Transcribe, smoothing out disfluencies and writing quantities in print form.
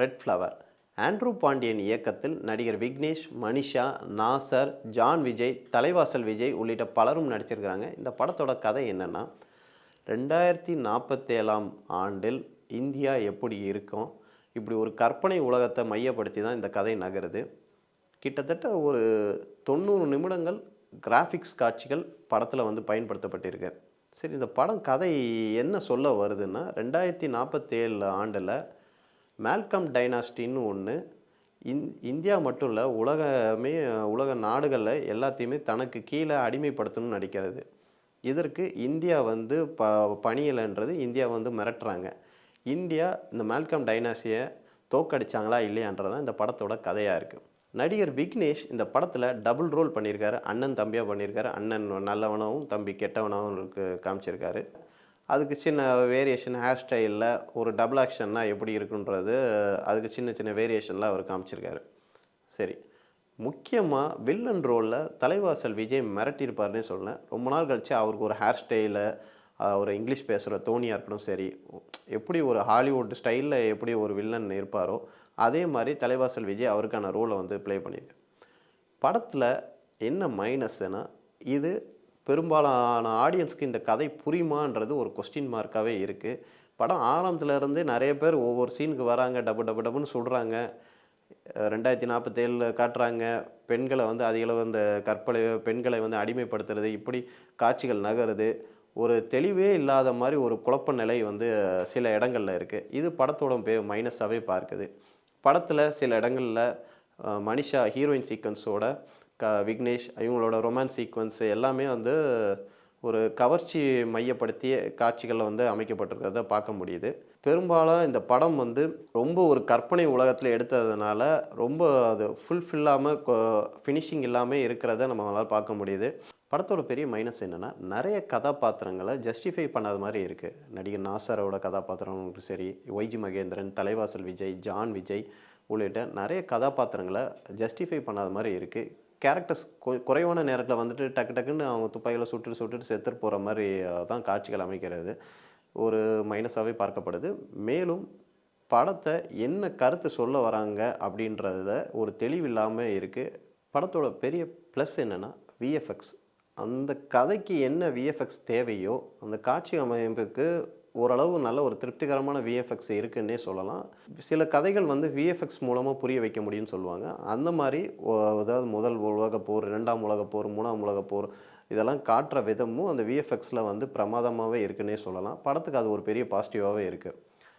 Red flower. Andrew Pandian இயக்கத்தில் நடிகர் Vignesh, Manisha, Nassar, John Vijay, தலைவாசல் விஜய் உள்ளிட்ட பலரும் நடிச்சிருக்கிறாங்க. இந்த படத்தோட கதை என்னன்னா, 2047ஆம் ஆண்டில் இந்தியா எப்படி இருக்கும்? இப்படி ஒரு கற்பனை உலகத்தை மையப்படுத்தி தான் இந்த கதை நகருது. கிட்டத்தட்ட ஒரு 90 நிமிடங்கள் கிராஃபிக்ஸ் காட்சிகள் படத்தில் வந்து பயன்படுத்தப்பட்டிருக்கு. சரி, இந்த படம் கதை என்ன சொல்ல வருதுன்னா, 2047 ஆண்டில் மால்கம் டைனாஸ்டின்னு ஒன்று இந்தியா மட்டும் இல்லை, உலக நாடுகளில் எல்லாத்தையுமே தனக்கு கீழே அடிமைப்படுத்தணும்னு நடிக்கிறது. இதற்கு இந்தியா வந்து பணியலைன்றது இந்தியா வந்து மிரட்டுறாங்க. இந்தியா இந்த மால்கம் டைனாஸ்டியை தோக்கடிச்சாங்களா இல்லையான்றதான் இந்த படத்தோட கதையாக இருக்குது. நடிகர் விக்னேஷ் இந்த படத்தில் டபுள் ரோல் பண்ணியிருக்காரு. அண்ணன் தம்பியாக பண்ணியிருக்காரு. அண்ணன் நல்லவனாகவும் தம்பி கெட்டவனாகவும் காமிச்சிருக்காரு. அதுக்கு சின்ன வேரியேஷன் ஹேர் ஸ்டைலில் ஒரு டபுள் ஆக்ஷன்னா எப்படி இருக்குன்றது அதுக்கு சின்ன சின்ன வேரியேஷன்லாம் அவர் காமிச்சிருக்காரு. சரி, முக்கியமாக வில்லன் ரோலில் தலைவாசல் விஜய் மிரட்டியிருப்பார்னே சொல்லலாம். ரொம்ப நாள் கழித்து அவருக்கு ஒரு ஹேர் ஸ்டைலில் ஒரு இங்கிலீஷ் பேசுகிற தோனியாக இருக்கட்டும், சரி எப்படி ஒரு ஹாலிவுட் ஸ்டைலில் எப்படி ஒரு வில்லன் இருப்பாரோ அதே மாதிரி தலைவாசல் விஜய் அவருக்கான ரோலை வந்து ப்ளே பண்ணியிருக்கு. படத்தில் என்ன மைனஸ்னா, இது பெரும்பாலான ஆடியன்ஸ்க்கு இந்த கதை புரியுமான்றது ஒரு கொஸ்டின் மார்க்காகவே இருக்குது. படம் ஆரம்பத்துலேருந்து நிறைய பேர் ஒவ்வொரு சீனுக்கு வராங்க, டபு டபு டபுன்னு சொல்கிறாங்க. 2047 காட்டுறாங்க. பெண்களை வந்து அதிகளவு இந்த பெண்களை வந்து அடிமைப்படுத்துறது, இப்படி காட்சிகள் நகருது. ஒரு தெளிவே இல்லாத மாதிரி ஒரு குழப்ப நிலை வந்து சில இடங்களில் இருக்குது. இது படத்தோட மைனஸாகவே பார்க்குது. படத்தில் சில இடங்களில் மனிஷா ஹீரோயின் சீக்வன்ஸோட விக்னேஷ் இவங்களோட ரொமான்ஸ் சீக்வன்ஸ் எல்லாமே வந்து ஒரு கவர்ச்சி மையப்படுத்திய காட்சிகளில் வந்து அமைக்கப்பட்டிருக்கிறத பார்க்க முடியுது. பெரும்பாலும் இந்த படம் வந்து ரொம்ப ஒரு கற்பனை உலகத்தில் எடுத்ததுனால ரொம்ப அது ஃபுல்ஃபில்லாமல் ஃபினிஷிங் இல்லாமல் இருக்கிறத நம்மளால் பார்க்க முடியுது. படத்தோட பெரிய மைனஸ் என்னென்னா, நிறைய கதாபாத்திரங்களை ஜஸ்டிஃபை பண்ணாத மாதிரி இருக்குது. நடிகர் நாசரோட கதாபாத்திரம் சரி, ஒய்ஜி மகேந்திரன், தலைவாசல் விஜய், ஜான் விஜய் உள்ளிட்ட நிறைய கதாபாத்திரங்களை ஜஸ்டிஃபை பண்ணாத மாதிரி இருக்குது. கேரக்டர்ஸ் குறைவான நேரத்தில் வந்துட்டு டக்கு டக்குன்னு அவங்க துப்பாக்கியில் சுட்டுட்டு செத்துட்டு போகிற மாதிரி தான் காட்சிகள் அமைக்கிறது ஒரு மைனஸாகவே பார்க்கப்படுது. மேலும் படத்தை என்ன கருத்து சொல்ல வராங்க அப்படின்றத ஒரு தெளிவில்லாமல் இருக்குது. படத்தோட பெரிய ப்ளஸ் என்னென்னா விஎஃப்எக்ஸ். அந்த கதைக்கு என்ன விஎஃப்எக்ஸ் தேவையோ அந்த காட்சி அமைப்புக்கு ஓரளவு நல்ல ஒரு திருப்திகரமான விஎஃப்எக்ஸ் இருக்குன்னே சொல்லலாம். சில கதைகள் வந்து விஎஃப்எக்ஸ் மூலமாக புரிய வைக்க முடியும்னு சொல்லுவாங்க. அந்த மாதிரி அதாவது முதல் உலகப்போர், 2ஆம் உலகப்போர், 3ஆம் உலகப்போர் இதெல்லாம் காட்டுற விதமும் அந்த விஎஃப்எக்ஸில் வந்து பிரமாதமாகவே இருக்குன்னே சொல்லலாம். படத்துக்கு அது ஒரு பெரிய பாசிட்டிவாகவே இருக்குது.